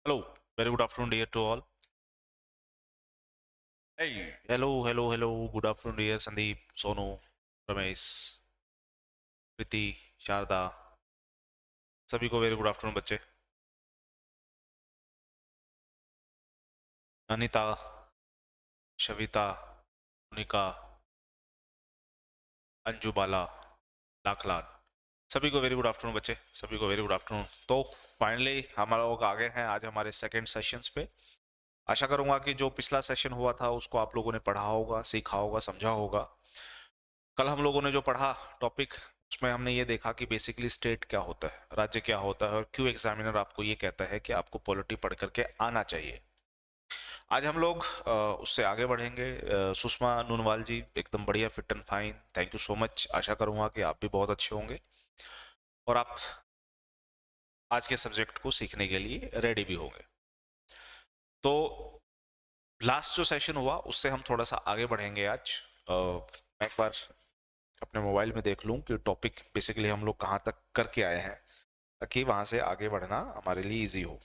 Hello, very good afternoon, dear to all. Hey, hello. Good afternoon, dear Sandeep, Sonu, Ramesh, प्रीति, शारदा, सभी को very good afternoon बच्चे. अनीता, शविता, मोनिका, अंजू बाला, लाख लाख, सभी को very good afternoon बच्चे, सभी को वेरी गुड आफ्टरनून. तो फाइनली हम लोग आ गए हैं आज हमारे सेकंड सेशंस पे. आशा करूंगा कि जो पिछला सेशन हुआ था उसको आप लोगों ने पढ़ा होगा, सीखा होगा, समझा होगा. कल हम लोगों ने जो पढ़ा टॉपिक, उसमें हमने ये देखा कि बेसिकली स्टेट क्या होता है, राज्य क्या होता है, और क्यों एग्जामिनर आपको ये कहता है कि आपको पॉलिटी पढ़ करके आना चाहिए. आज हम लोग उससे आगे बढ़ेंगे. सुषमा नूनवाल जी एकदम बढ़िया, fit and fine, thank you so much. आशा करूंगा कि आप भी बहुत अच्छे होंगे और आप आज के सब्जेक्ट को सीखने के लिए रेडी भी होंगे. तो लास्ट जो सेशन हुआ उससे हम थोड़ा सा आगे बढ़ेंगे आज. मैं एक बार अपने मोबाइल में देख लूं कि टॉपिक बेसिकली हम लोग कहाँ तक करके आए हैं, ताकि वहां से आगे बढ़ना हमारे लिए इजी हो.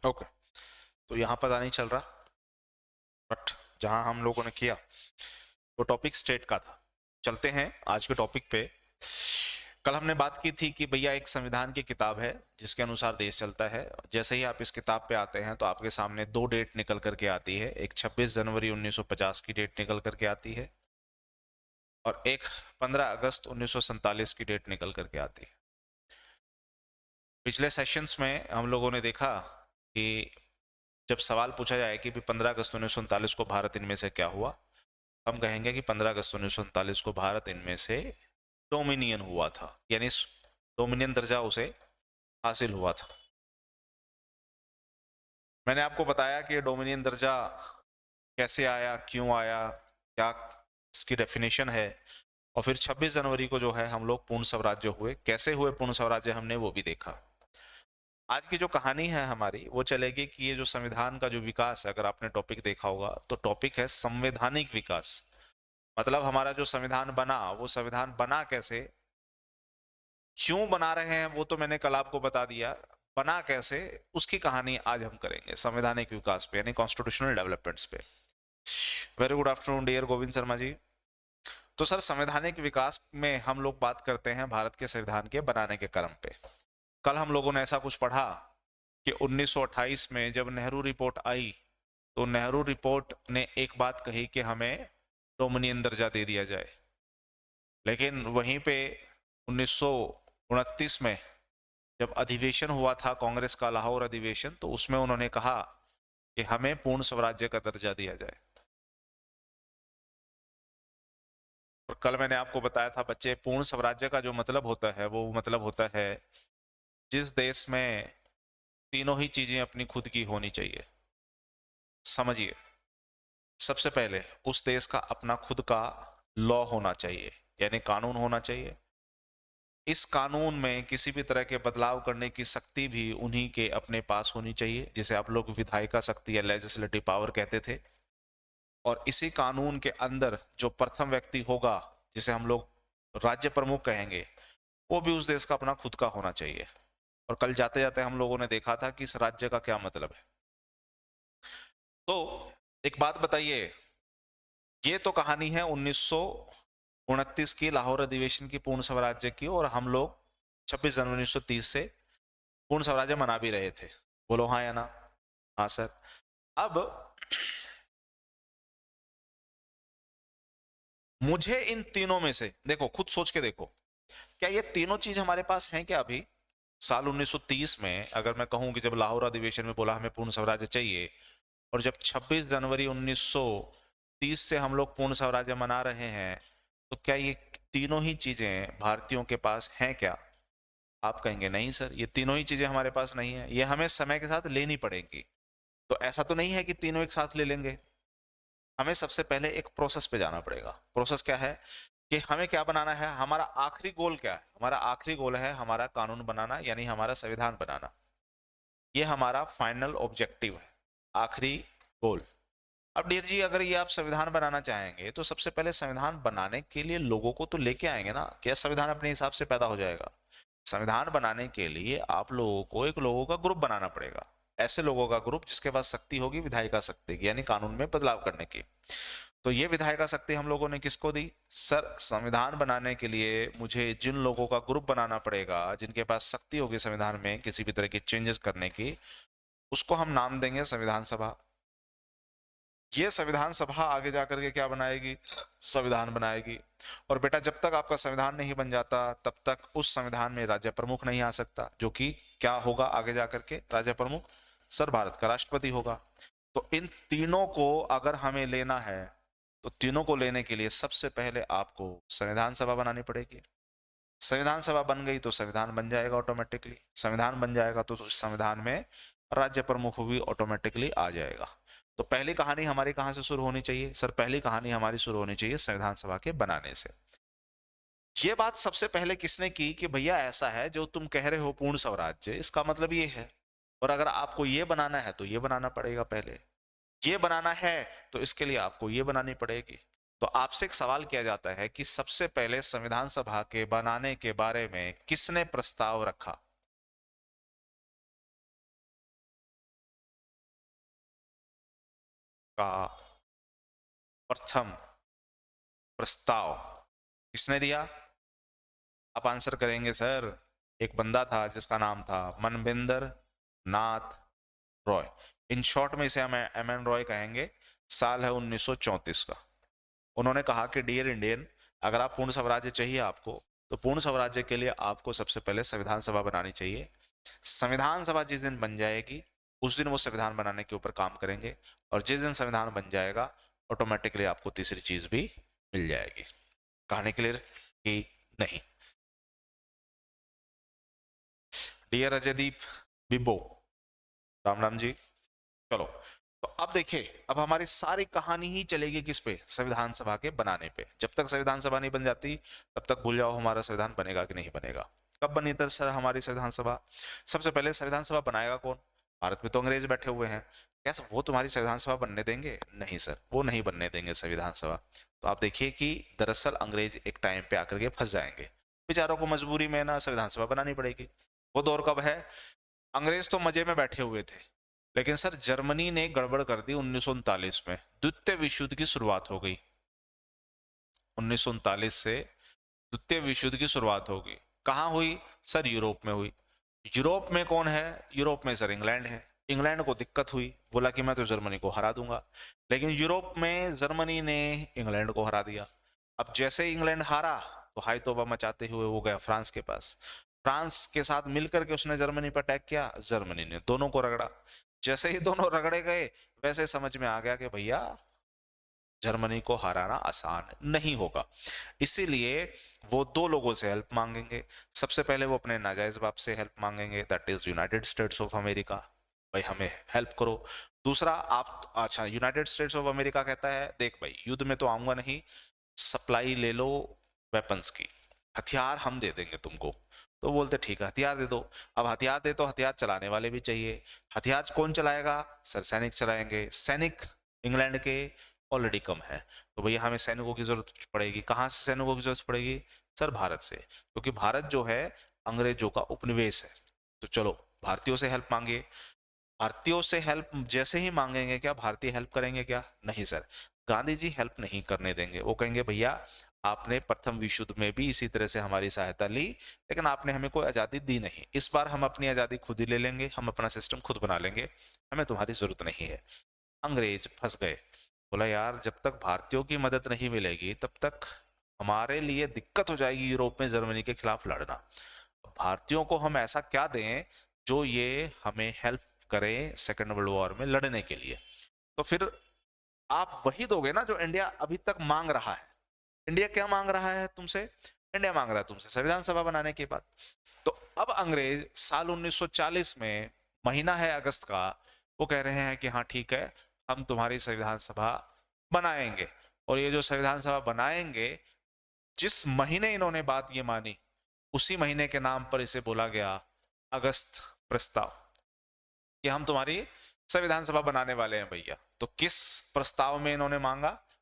ओके, तो यहाँ पता नहीं चल रहा, बट जहां हम लोगों ने किया वो टॉपिक स्टेट का था. चलते हैं आज के टॉपिक पे. कल हमने बात की थी कि भैया एक संविधान की किताब है जिसके अनुसार देश चलता है. जैसे ही आप इस किताब पे आते हैं तो आपके सामने दो डेट निकल करके आती है. एक 26 जनवरी 1950 की डेट निकल करके आती है और एक 15 अगस्त 1947 की डेट निकल करके आती है. पिछले सेशंस में हम लोगों ने देखा कि जब सवाल पूछा जाए कि 15 अगस्त 1947 को भारत इनमें से क्या हुआ, हम कहेंगे कि 15 अगस्त 1947 को भारत इनमें से डोमिनियन हुआ था, यानी डोमिनियन दर्जा उसे हासिल हुआ था. मैंने आपको बताया कि डोमिनियन दर्जा कैसे आया, क्यों आया, क्या इसकी डेफिनेशन है, और फिर 26 जनवरी को जो है हम लोग पूर्ण स्वराज्य हुए. कैसे हुए पूर्ण स्वराज्य हमने वो भी देखा. आज की जो कहानी है हमारी वो चलेगी कि ये जो संविधान का जो विकास है, अगर आपने टॉपिक देखा होगा तो टॉपिक है संवैधानिक विकास. मतलब हमारा जो संविधान बना वो संविधान बना कैसे, क्यों बना रहे हैं वो तो मैंने कल आपको बता दिया, बना कैसे उसकी कहानी आज हम करेंगे संवैधानिक विकास पे, यानी कॉन्स्टिट्यूशनल डेवलपमेंट्स पे. Very good afternoon dear Govind Sharma ji. तो सर संवैधानिक विकास में हम लोग बात करते हैं भारत के संविधान के बनाने के क्रम पे. कल हम लोगों ने ऐसा कुछ पढ़ा कि 1928 में जब नेहरू रिपोर्ट आई तो नेहरू रिपोर्ट ने एक बात कही कि हमें डोमिनियन दर्जा दे दिया जाए. लेकिन वहीं पे 1929 में जब अधिवेशन हुआ था कांग्रेस का, लाहौर अधिवेशन, तो उसमें उन्होंने कहा कि हमें पूर्ण स्वराज्य का दर्जा दिया जाए. और कल मैंने आपको बताया था बच्चे, पूर्ण स्वराज्य का जो मतलब होता है वो मतलब होता है जिस देश में तीनों ही चीजें अपनी खुद की होनी चाहिए. समझिए, सबसे पहले उस देश का अपना खुद का लॉ होना चाहिए, यानी कानून होना चाहिए. इस कानून में किसी भी तरह के बदलाव करने की शक्ति भी उन्हीं के अपने पास होनी चाहिए, जिसे आप लोग विधायिका शक्ति या लेजिस्लेटिव पावर कहते थे. और इसी कानून के अंदर जो प्रथम व्यक्ति होगा, जिसे हम लोग राज्य प्रमुख कहेंगे, वो भी उस देश का अपना खुद का होना चाहिए. और कल जाते जाते हम लोगों ने देखा था कि इस राज्य का क्या मतलब है. तो एक बात बताइए, ये तो कहानी है 1929 की लाहौर अधिवेशन की पूर्ण स्वराज्य की, और हम लोग 26 जनवरी 1930 से पूर्ण स्वराज्य मना भी रहे थे। बोलो हाँ या ना? हाँ सर। अब मुझे इन तीनों में से, देखो खुद सोच के देखो, क्या ये तीनों चीज हमारे पास हैं क्या? अभी साल 1930 में अगर मैं कहूं कि जब लाहौर अधिवेशन में बोला हमें पूर्ण स्वराज्य चाहिए, और जब 26 जनवरी 1930 से हम लोग पूर्ण स्वराज्य मना रहे हैं, तो क्या ये तीनों ही चीजें भारतीयों के पास हैं क्या? आप कहेंगे नहीं सर, ये तीनों ही चीजें हमारे पास नहीं है, ये हमें समय के साथ लेनी पड़ेगी। तो ऐसा तो नहीं है कि तीनों एक साथ ले लेंगे, हमें सबसे पहले एक प्रोसेस पे जाना पड़ेगा। प्रोसेस क्या है कि हमें क्या बनाना है, हमारा आखिरी गोल क्या है? हमारा आखिरी गोल है हमारा कानून बनाना, यानी हमारा संविधान बनाना। ये हमारा फाइनल ऑब्जेक्टिव है, आखिरी गोल। अब डियर जी, अगर ये आप संविधान बनाना चाहेंगे तो सबसे पहले संविधान बनाने के लिए लोगों को तो लेके आएंगे ना। क्या संविधान अपने हिसाब से पैदा हो जाएगा? संविधान बनाने के लिए आप लोगों को एक लोगों का ग्रुप बनाना पड़ेगा, ऐसे लोगों का ग्रुप जिसके पास शक्ति होगी विधायिका शक्ति की, यानी कानून में बदलाव करने की। तो ये विधायिका शक्ति हम लोगों ने किसको दी? सर, संविधान बनाने के लिए मुझे जिन लोगों का ग्रुप बनाना पड़ेगा, जिनके पास शक्ति होगी संविधान में किसी भी तरह की चेंजेस करने की, उसको हम नाम देंगे संविधान सभा। ये संविधान सभा आगे जाकर के क्या बनाएगी? संविधान बनाएगी। और बेटा, जब तक आपका संविधान नहीं बन जाता तब तक उस संविधान में राज्य प्रमुख नहीं आ सकता, जो कि क्या होगा आगे जाकर के? राज्य प्रमुख सर भारत का राष्ट्रपति होगा। तो इन तीनों को अगर हमें लेना है, तो तीनों को लेने के लिए सबसे पहले आपको संविधान सभा बनानी पड़ेगी। संविधान सभा बन गई तो संविधान बन जाएगा ऑटोमेटिकली। संविधान बन जाएगा तो उस संविधान में राज्य प्रमुख भी ऑटोमेटिकली आ जाएगा। तो पहली कहानी हमारी कहां से शुरू होनी चाहिए? सर, पहली कहानी हमारी शुरू होनी चाहिए संविधान सभा के बनाने से। ये बात सबसे पहले किसने की कि भैया ऐसा है, जो तुम कह रहे हो पूर्ण स्वराज्य, इसका मतलब ये है, और अगर आपको ये बनाना है तो ये बनाना पड़ेगा। पहले ये बनाना है तो इसके लिए आपको ये बनानी पड़ेगी। तो आपसे एक सवाल किया जाता है कि सबसे पहले संविधान सभा के बनाने के बारे में किसने प्रस्ताव रखा? का प्रथम प्रस्ताव किसने दिया? आप आंसर करेंगे सर, एक बंदा था जिसका नाम था मनविंदर नाथ रॉय। इन शॉर्ट में इसे हम एम.एन. रॉय कहेंगे। साल है 1934 का। उन्होंने कहा कि डियर इंडियन, अगर आप पूर्ण स्वराज्य चाहिए आपको, तो पूर्ण स्वराज्य के लिए आपको सबसे पहले संविधान सभा बनानी चाहिए। संविधान सभा जिस दिन बन जाएगी उस दिन वो संविधान बनाने के ऊपर काम करेंगे, और जिस दिन संविधान बन जाएगा ऑटोमेटिकली आपको तीसरी चीज भी मिल जाएगी। कहानी क्लियर कि नहीं? डियर अजयदीप बिब्बो, राम राम जी। चलो, तो अब देखिए, अब हमारी सारी कहानी ही चलेगी किस पे? संविधान सभा के बनाने पे। जब तक संविधान सभा नहीं बन जाती तब तक भूल जाओ हमारा संविधान बनेगा कि नहीं बनेगा। कब बनी थी सर हमारी संविधान सभा? सबसे पहले संविधान सभा बनाएगा कौन? भारत में तो अंग्रेज बैठे हुए हैं, कैसे वो तुम्हारी संविधान सभा बनने देंगे? नहीं सर, वो नहीं बनने देंगे संविधान सभा। तो आप देखिए कि दरअसल अंग्रेज एक टाइम पे आकर के फंस जाएंगे, बेचारों को मजबूरी में ना संविधान सभा बनानी पड़ेगी। वो दौर कब है? अंग्रेज तो मजे में बैठे हुए थे, लेकिन सर जर्मनी ने गड़बड़ कर दी 1939 में। द्वितीय विश्व युद्ध की शुरुआत हो गई 1939 से। द्वितीय विश्व युद्ध की शुरुआत हो गई, कहाँ हुई सर? यूरोप में हुई। यूरोप में कौन है? यूरोप में सर इंग्लैंड है। इंग्लैंड को दिक्कत हुई, बोला कि मैं तो जर्मनी को हरा दूंगा, लेकिन यूरोप में जर्मनी ने इंग्लैंड को हरा दिया। अब जैसे ही इंग्लैंड हारा तो हाई तौबा मचाते हुए वो गया फ्रांस के पास। फ्रांस के साथ मिलकर के उसने जर्मनी पर अटैक किया, जर्मनी ने दोनों को रगड़ा। जैसे ही दोनों रगड़े गए वैसे समझ में आ गया कि भैया जर्मनी को हराना आसान नहीं होगा। इसीलिए वो दो लोगों से हेल्प मांगेंगे। सबसे पहले वो अपने नाजायज बाप से हेल्प मांगेंगे, that is United States of America, भाई हमें हेल्प करो। दूसरा, आप अच्छा, यूनाइटेड स्टेट्स ऑफ अमेरिका कहता है देख भाई युद्ध में तो आऊंगा नहीं, सप्लाई ले लो वेपन्स की, हथियार हम दे देंगे तुमको। तो बोलते ठीक है हथियार दे दो। अब हथियार दे तो हथियार चलाने वाले भी चाहिए। हथियार कौन चलाएगा? सर सैनिक चलाएंगे। सैनिक इंग्लैंड के ऑलरेडी कम है, तो भैया हमें सैनिकों की जरूरत पड़ेगी। कहाँ से सैनिकों की जरूरत पड़ेगी? सर भारत से, क्योंकि भारत जो है अंग्रेजों का उपनिवेश है। तो चलो भारतीयों से हेल्प मांगिए। भारतीयों से हेल्प जैसे ही मांगेंगे क्या भारतीय हेल्प करेंगे क्या? नहीं सर, गांधी जी हेल्प नहीं करने देंगे। वो कहेंगे भैया आपने प्रथम विश्व युद्ध में भी इसी तरह से हमारी सहायता ली, लेकिन आपने हमें कोई आजादी दी नहीं। इस बार हम अपनी आजादी खुद ही ले लेंगे, हम अपना सिस्टम खुद बना लेंगे, हमें तुम्हारी जरूरत नहीं है। अंग्रेज फंस गए। बोला यार जब तक भारतीयों की मदद नहीं मिलेगी तब तक हमारे लिए दिक्कत हो जाएगी यूरोप में जर्मनी के खिलाफ लड़ना। भारतीयों को हम ऐसा क्या दें जो ये हमें हेल्प करे सेकेंड वर्ल्ड वॉर में लड़ने के लिए। तो फिर आप वही दोगे ना जो इंडिया अभी तक मांग रहा है। इंडिया क्या मांग रहा है तुमसे? इंडिया मांग रहा है तुमसे संविधान सभा बनाने की बात। तो अब अंग्रेज साल 1940 में महीना है अगस्त का, वो कह रहे हैं कि हाँ ठीक है हम तुम्हारी संविधान सभा बनाएंगे। और ये जो संविधान सभा बनाएंगे, जिस महीने इन्होंने बात ये मानी उसी महीने के नाम पर इसे बोला गया अगस्त प्रस्ताव, कि हम तुम्हारी संविधान सभा बनाने वाले हैं भैया। तो किस प्रस्ताव में इन्होंने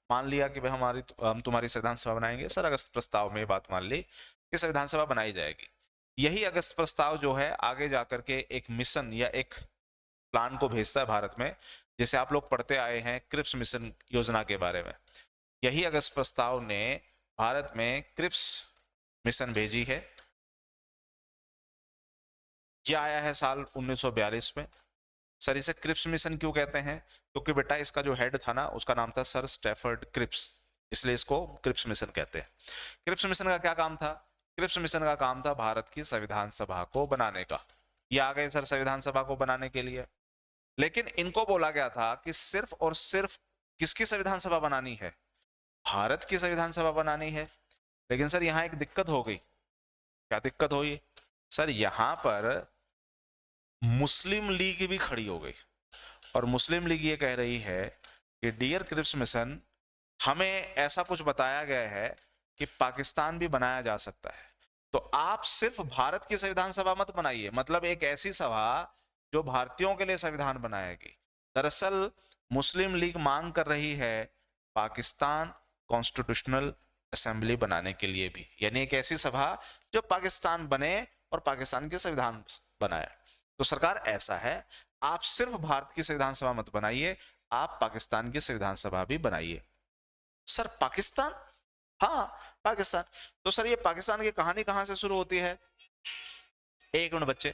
मान लिया कि भाई हम तुम्हारी संविधान सभा बनाएंगे? सर अगस्त प्रस्ताव में बात मान ली कि संविधान सभा बनाई जाएगी। यही अगस्त प्रस्ताव जो है आगे जाकर के एक मिशन या एक प्लान को भेजता है भारत में, जैसे आप लोग पढ़ते आए हैं क्रिप्स मिशन योजना के बारे में। यही अगस्त प्रस्ताव ने भारत में क्रिप्स मिशन भेजी है। यह आया है साल 1942 में। सर इसे क्रिप्स मिशन क्यों कहते हैं? क्योंकि बेटा इसका जो हेड था ना उसका नाम था सर स्टैफर्ड क्रिप्स, इसलिए इसको क्रिप्स मिशन कहते हैं। क्रिप्स मिशन का क्या काम था? क्रिप्स मिशन का काम था भारत की संविधान सभा को बनाने का। ये आ गए सर संविधान सभा को बनाने के लिए, लेकिन इनको बोला गया था कि सिर्फ और सिर्फ किसकी संविधान सभा बनानी है? भारत की संविधान सभा बनानी है। लेकिन सर यहाँ एक दिक्कत हो गई। क्या दिक्कत हुई? सर यहाँ पर मुस्लिम लीग भी खड़ी हो गई, और मुस्लिम लीग ये कह रही है कि डियर क्रिप्स मिशन, हमें ऐसा कुछ बताया गया है कि पाकिस्तान भी बनाया जा सकता है, तो आप सिर्फ भारत की संविधान सभा मत बनाइए। मतलब एक ऐसी सभा जो भारतीयों के लिए संविधान बनाएगी। दरअसल मुस्लिम लीग मांग कर रही है पाकिस्तान कॉन्स्टिट्यूशनल असेंबली बनाने के लिए भी, यानी एक ऐसी सभा जो पाकिस्तान बने और पाकिस्तान के संविधान बनाए। तो सरकार ऐसा है, आप सिर्फ भारत की संविधान सभा मत बनाइए, आप पाकिस्तान की संविधान सभा भी बनाइए। सर पाकिस्तान? हाँ पाकिस्तान। तो सर ये पाकिस्तान की कहानी कहां से शुरू होती है? एक मिनट बच्चे।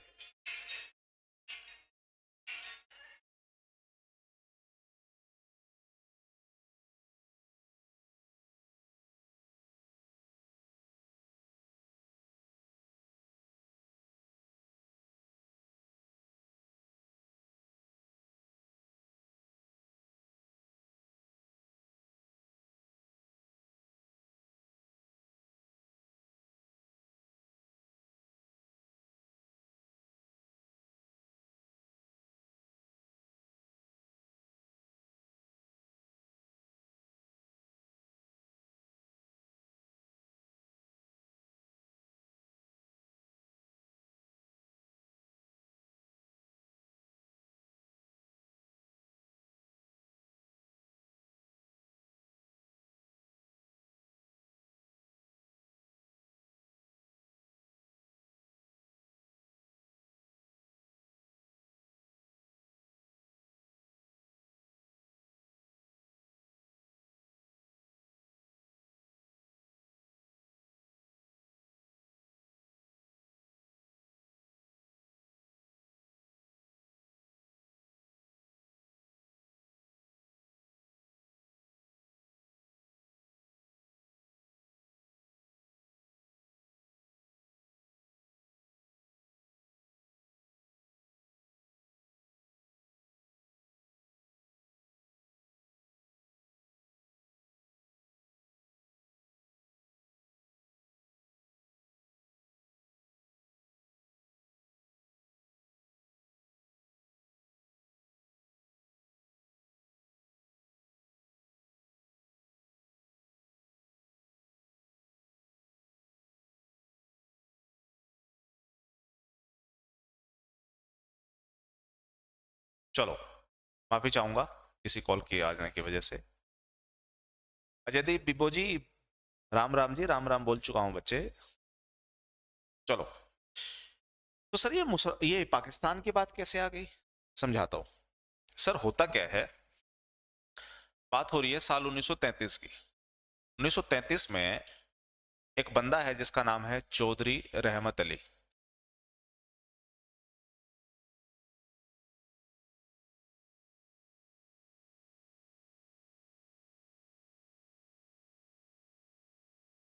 चलो माफी चाहूंगा किसी कॉल के आ जाने की वजह से। अजयदीप बिबो जी, राम राम जी, राम राम बोल चुका हूं बच्चे। चलो तो सर ये पाकिस्तान की बात कैसे आ गई, समझाता हूं। सर होता क्या है, बात हो रही है साल 1933 की। 1933 में एक बंदा है जिसका नाम है चौधरी रहमत अली।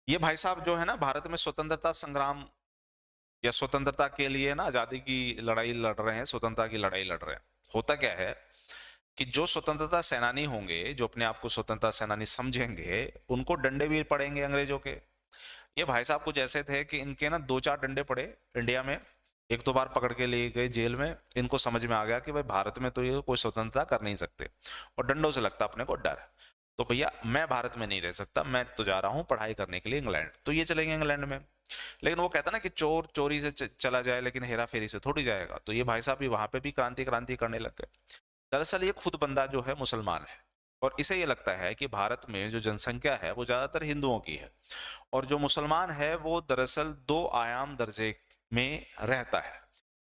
ये भाई साहब जो है ना भारत में स्वतंत्रता संग्राम या स्वतंत्रता के लिए ना आजादी की लड़ाई लड़ रहे हैं, स्वतंत्रता की लड़ाई लड़ रहे हैं। होता क्या है कि जो स्वतंत्रता सेनानी होंगे, जो अपने आप को स्वतंत्रता सेनानी समझेंगे, उनको डंडे भी पड़ेंगे अंग्रेजों के। ये भाई साहब कुछ ऐसे थे कि इनके ना 2-4 डंडे पड़े इंडिया में, 1-2 बार पकड़ के ले गए जेल में। इनको समझ में आ गया कि भाई भारत में तो ये कोई स्वतंत्रता कर नहीं सकते, और डंडों से लगता अपने को डर। तो भैया मैं भारत में नहीं रह सकता, मैं तो जा रहा हूँ पढ़ाई करने के लिए इंग्लैंड। तो ये चलेंगे इंग्लैंड में। लेकिन वो कहता ना कि चोर चोरी से चला जाए लेकिन हेरा फेरी से थोड़ी जाएगा। तो ये भाई साहब भी वहां पे भी क्रांति क्रांति करने लग गए। दरअसल ये खुद बंदा जो है मुसलमान है, और इसे ये लगता है कि भारत में जो जनसंख्या है वो ज्यादातर हिंदुओं की है, और जो मुसलमान है वो दरअसल 2 आयाम दर्जे में रहता है।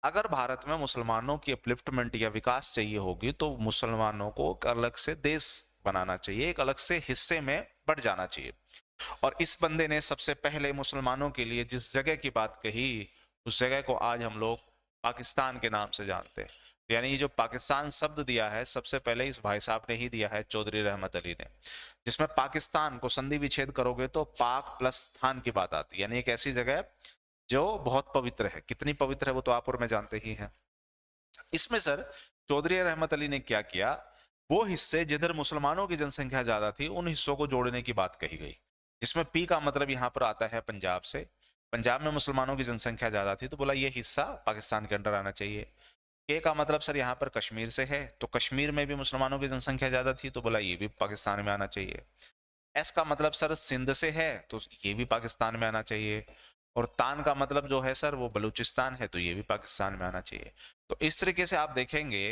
अगर भारत में मुसलमानों की अपलिफ्टमेंट या विकास चाहिए होगी तो मुसलमानों को एक अलग से देश बनाना चाहिए, एक अलग से हिस्से में बढ़ जाना चाहिए। और इस बंदे ने सबसे पहले मुसलमानों के लिए जिस जगह की बात कही, उस जगह को आज हम लोग पाकिस्तान के नाम से जानते हैं। यानी ये जो पाकिस्तान शब्द दिया है सबसे पहले इस भाई साहब ने ही दिया है, चौधरी रहमत अली ने, जिसमें पाकिस्तान को संधि विच्छेद करोगे तो पाक प्लस स्थान की बात आती है। यानी एक ऐसी जगह जो बहुत पवित्र है। कितनी पवित्र है वो तो आप और मैं जानते ही हैं। इसमें सर चौधरी रहमत अली ने क्या किया, वो हिस्से जिधर मुसलमानों की जनसंख्या ज्यादा थी उन हिस्सों को जोड़ने की बात कही गई, जिसमें पी का मतलब यहां पर आता है पंजाब से। पंजाब में मुसलमानों की जनसंख्या ज्यादा थी तो बोला ये हिस्सा पाकिस्तान के अंडर आना चाहिए। के का मतलब सर यहाँ पर कश्मीर से है, तो कश्मीर में भी मुसलमानों की जनसंख्या ज्यादा थी तो बोला ये भी पाकिस्तान में आना चाहिए। एस का मतलब सर सिंध से है तो ये भी पाकिस्तान में आना चाहिए। और तान का मतलब जो है सर वो बलूचिस्तान है तो ये भी पाकिस्तान में आना चाहिए। तो इस तरीके से आप देखेंगे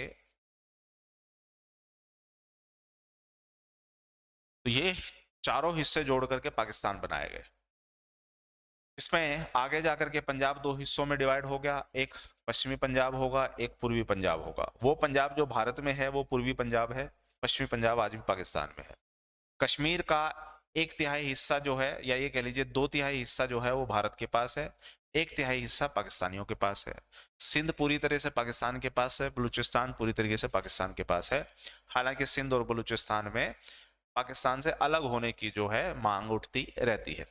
तो ये चारों हिस्से जोड़ करके पाकिस्तान बनाए गए। इसमें आगे जाकर के पंजाब 2 हिस्सों में डिवाइड हो गया, एक पश्चिमी पंजाब होगा, एक पूर्वी पंजाब होगा। वो पंजाब जो भारत में है वो पूर्वी पंजाब है, पश्चिमी पंजाब आज भी पाकिस्तान में है। कश्मीर का 1/3 हिस्सा जो है, या ये कह लीजिए 2/3 हिस्सा जो है वो भारत के पास है, 1/3 हिस्सा पाकिस्तानियों के पास है। सिंध पूरी तरह से पाकिस्तान के पास है, बलूचिस्तान पूरी तरीके से पाकिस्तान के पास है। हालांकि सिंध और बलूचिस्तान में पाकिस्तान से अलग होने की जो है मांग उठती रहती है।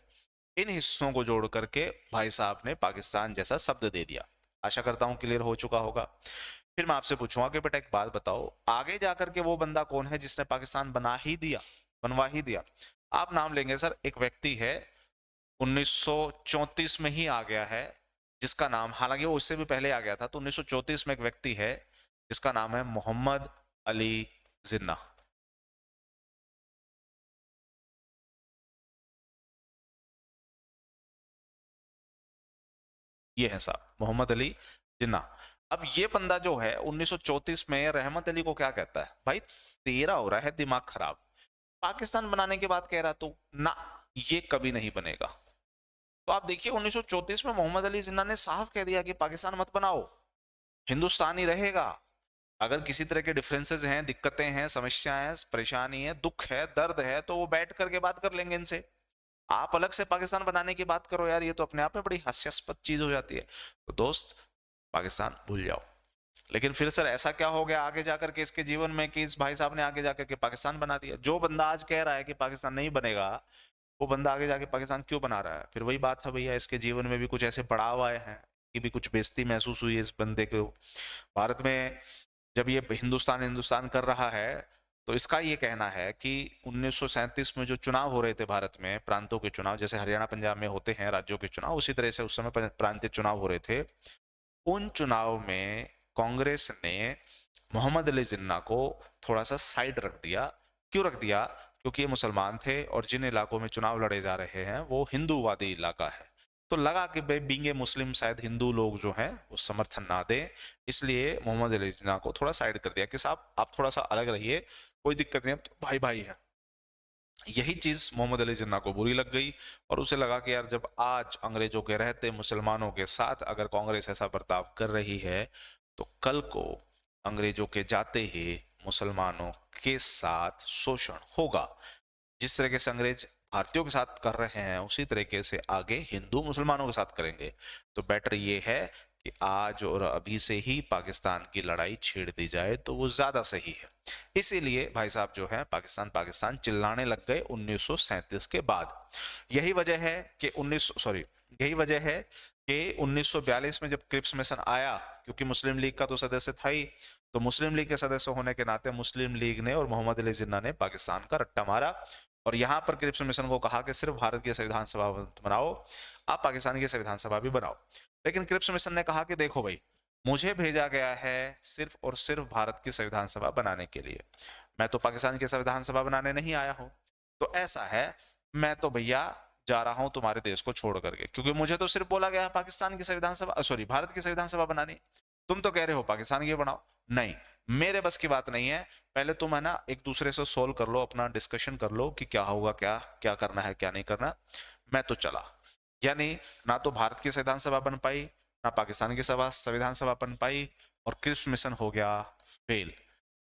इन हिस्सों को जोड़ करके भाई साहब ने पाकिस्तान जैसा शब्द दे दिया। आशा करता हूं क्लियर हो चुका होगा। फिर मैं आपसे पूछूंगा कि बेटा एक बात बताओ, आगे जाकर के वो बंदा कौन है जिसने पाकिस्तान बनवा ही दिया। आप नाम लेंगे सर, एक व्यक्ति है 1934 में ही आ गया है, जिसका नाम, हालांकि वो उससे भी पहले आ गया था, तो 1934 में एक व्यक्ति है जिसका नाम है मोहम्मद अली जिन्ना। ये है साहब मोहम्मद अली जिन्ना। अब ये बंदा जो है 1934 में रहमत अली को क्या कहता है, भाई तेरा हो रहा है दिमाग खराब, पाकिस्तान बनाने की बात कह रहा तू ना, ये कभी नहीं बनेगा। तो आप देखिए 1934 में मोहम्मद अली जिन्ना ने साफ कह दिया कि पाकिस्तान मत बनाओ, हिंदुस्तान ही रहेगा। अगर किसी तरह के डिफरेंसेस हैं, दिक्कतें हैं, समस्याएं हैं, परेशानी है, दुख है, दर्द है, तो वो बैठ करके बात कर लेंगे इनसे। आप अलग से पाकिस्तान बनाने की बात करो यार, ये तो अपने आप में बड़ी हास्यास्पद चीज हो जाती है। तो दोस्त पाकिस्तान भूल जाओ। लेकिन फिर सर ऐसा क्या हो गया आगे जाकर के इसके जीवन में कि इस भाई साहब ने आगे जाकर के पाकिस्तान बना दिया। जो बंदा आज कह रहा है कि पाकिस्तान नहीं बनेगा, वो बंदा आगे जाके पाकिस्तान क्यों बना रहा है। फिर वही बात है भैया, इसके जीवन में भी कुछ ऐसे पड़ाव आए हैं कि भी कुछ बेइज्जती महसूस हुई है इस बंदे को भारत में। जब ये हिंदुस्तान हिंदुस्तान कर रहा है तो इसका ये कहना है कि 1937 में जो चुनाव हो रहे थे भारत में, प्रांतों के चुनाव जैसे हरियाणा पंजाब में होते हैं राज्यों के चुनाव, उसी तरह से उस समय प्रांतीय चुनाव हो रहे थे। उन चुनाव में कांग्रेस ने मोहम्मद अली जिन्ना को थोड़ा सा साइड रख दिया। क्यों रख दिया, क्योंकि ये मुसलमान थे और जिन इलाकों में चुनाव लड़े जा रहे हैं वो हिंदूवादी इलाका है। तो लगा कि भाई बींगे मुस्लिम शायद हिंदू लोग जो हैं वो समर्थन ना दें, इसलिए मोहम्मद अली जिन्ना को थोड़ा साइड कर दिया कि साहब आप थोड़ा सा अलग रहिए, कोई दिक्कत नहीं, तो भाई भाई है। यही चीज मोहम्मद अली जिन्ना को बुरी लग गई और उसे लगा कि यार जब आज अंग्रेजों के रहते मुसलमानों के साथ अगर कांग्रेस ऐसा बर्ताव कर रही है तो कल को अंग्रेजों के जाते ही मुसलमानों के साथ शोषण होगा। जिस तरीके से अंग्रेज भारतीयों के साथ कर रहे हैं उसी तरीके से आगे हिंदू मुसलमानों के साथ करेंगे, तो बेटर ये है कि आज और अभी से ही पाकिस्तान की लड़ाई छेड़ दी जाए तो वो ज्यादा सही है। इसीलिए भाई साहब जो है पाकिस्तान पाकिस्तान चिल्लाने लग गए 1937 के बाद। यही वजह है कि 1942 में जब क्रिप्स मिशन आया, क्योंकि मुस्लिम लीग का तो सदस्य था ही, तो मुस्लिम लीग के सदस्य होने के नाते मुस्लिम लीग ने और मोहम्मद अली जिन्ना ने पाकिस्तान का रट्टा मारा और यहां पर क्रिप्स मिशन को कहा कि सिर्फ भारत की संविधान सभा बनाओ, आप पाकिस्तान की संविधान सभा भी बनाओ। लेकिन क्रिप्स मिशन ने कहा कि देखो भाई, मुझे भेजा गया है सिर्फ और सिर्फ भारत की संविधान सभा बनाने के लिए, मैं तो पाकिस्तान की संविधान सभा बनाने नहीं आया हूं। तो ऐसा है, मैं तो भैया जा रहा हूं तुम्हारे देश को छोड़ करके, क्योंकि मुझे तो सिर्फ बोला गया पाकिस्तान की संविधान सभा, सॉरी, भारत की संविधान सभा बनानी, तुम तो कह रहे हो पाकिस्तान की बनाओ। नहीं, मेरे बस की बात नहीं है, पहले तुम है ना एक दूसरे से सोल्व कर लो, अपना डिस्कशन कर लो कि क्या होगा, क्या क्या करना है क्या नहीं करना। मैं तो चला, यानी ना तो भारत की संविधान सभा बन पाई, ना पाकिस्तान की संविधान सभा बन पाई, और क्रिप्स मिशन हो गया फेल।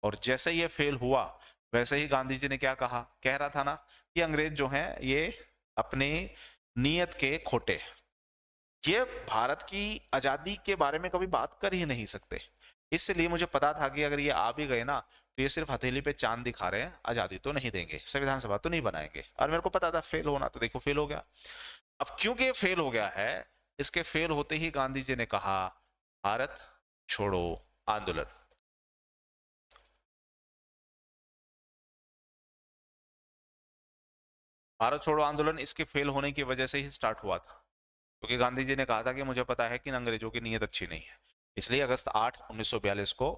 और जैसे ये फेल हुआ वैसे ही गांधी जी ने क्या कहा, कह रहा था ना कि अंग्रेज जो हैं ये अपनी नीयत के खोटे, ये भारत की आजादी के बारे में कभी बात कर ही नहीं सकते। इसलिए मुझे पता था कि अगर ये आ भी गए ना तो ये सिर्फ हथेली पे चांद दिखा रहे हैं, आजादी तो नहीं देंगे, संविधान सभा तो नहीं बनाएंगे। और मेरे को पता था फेल होना, तो देखो फेल हो गया। अब क्योंकि ये फेल हो गया है, इसके फेल होते ही गांधी जी ने कहा भारत छोड़ो आंदोलन। भारत छोड़ो आंदोलन इसके फेल होने की वजह से ही स्टार्ट हुआ था, क्योंकि गांधी जी ने कहा था कि मुझे पता है कि अंग्रेजों की नीयत अच्छी नहीं है, इसलिए अगस्त 8 1942 को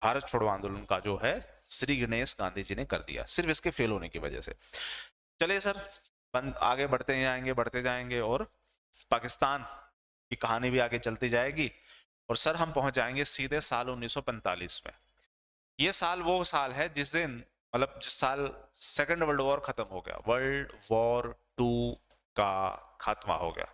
भारत छोड़ो आंदोलन का जो है श्री गणेश गांधी जी ने कर दिया, सिर्फ इसके फेल होने की वजह से। चलिए सर, आगे बढ़ते जाएंगे और पाकिस्तान की कहानी भी आगे चलती जाएगी, और सर हम पहुंच जाएंगे सीधे साल 1945 में। ये साल वो साल है जिस दिन, मतलब जिस साल सेकेंड वर्ल्ड वॉर खत्म हो गया, वर्ल्ड वॉर 2 का खात्मा हो गया।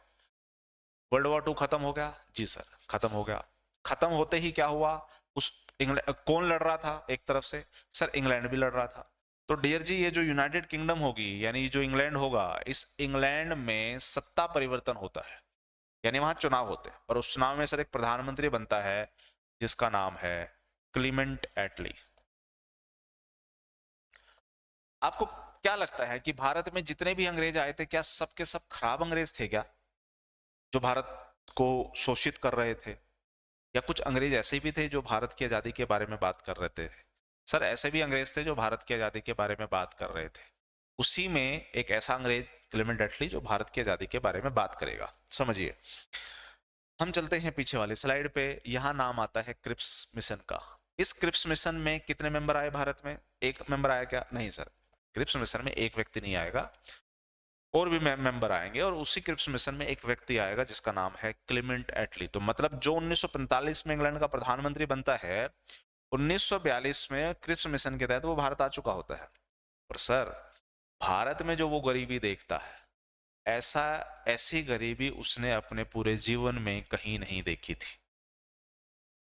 वर्ल्ड वॉर 2 खत्म हो गया जी सर, खत्म हो गया। खत्म होते ही क्या हुआ, उस इंग्लैंड कौन लड़ रहा था एक तरफ से, सर इंग्लैंड भी लड़ रहा था। तो डियर जी, ये जो यूनाइटेड किंगडम होगी, यानी जो इंग्लैंड होगा, इस इंग्लैंड में सत्ता परिवर्तन होता है, यानी वहां चुनाव होते हैं, और उस चुनाव में सर एक प्रधानमंत्री बनता है जिसका नाम है क्लीमेंट एटली। आपको क्या लगता है कि भारत में जितने भी अंग्रेज आए थे, क्या सब के सब खराब अंग्रेज थे क्या, जो भारत को शोषित कर रहे थे, या कुछ अंग्रेज ऐसे भी थे जो भारत की आजादी के बारे में बात कर रहे थे? सर ऐसे भी अंग्रेज थे जो भारत की आजादी के बारे में बात कर रहे थे। उसी में एक ऐसा अंग्रेज क्लेमेंट एटली जो भारत की आजादी के बारे में बात करेगा। समझिए, हम चलते हैं पीछे वाली स्लाइड पे, यहां नाम आता है क्रिप्स मिशन का। इस क्रिप्स मिशन में कितने मेंबर आए भारत में? एक मेंबर आया क्या? नहीं सर, क्रिप्स मिशन में एक व्यक्ति नहीं आएगा, और भी मेंबर आएंगे, और उसी क्रिप्स मिशन में एक व्यक्ति आएगा जिसका नाम है क्लेमेंट एटली। तो मतलब जो 1945 में इंग्लैंड का प्रधानमंत्री बनता है, 1942 में क्रिप्स मिशन के तहत वो भारत आ चुका होता है। और सर भारत में जो वो गरीबी देखता है, ऐसी गरीबी उसने अपने पूरे जीवन में कहीं नहीं देखी थी।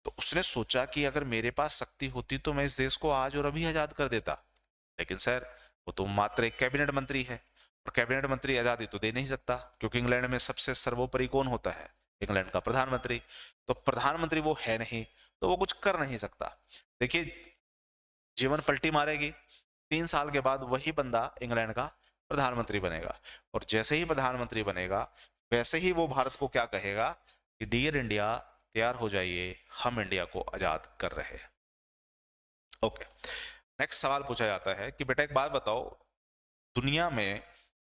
तो उसने सोचा कि अगर मेरे पास शक्ति होती तो मैं इस देश को आज और अभी आजाद कर देता। लेकिन सर वो तो मात्र एक कैबिनेट मंत्री है, और कैबिनेट मंत्री आजादी तो दे नहीं सकता, क्योंकि इंग्लैंड में सबसे सर्वोपरि कौन होता है? इंग्लैंड का प्रधानमंत्री। तो प्रधानमंत्री वो है नहीं, तो वो कुछ कर नहीं सकता। देखिए, जीवन पलटी मारेगी, 3 साल के बाद वही बंदा इंग्लैंड का प्रधानमंत्री बनेगा, और जैसे ही प्रधानमंत्री बनेगा वैसे ही वो भारत को क्या कहेगा कि डियर इंडिया तैयार हो जाइए, हम इंडिया को आजाद कर रहे हैं। ओके, नेक्स्ट सवाल पूछा जाता है कि बेटा एक बात बताओ, दुनिया में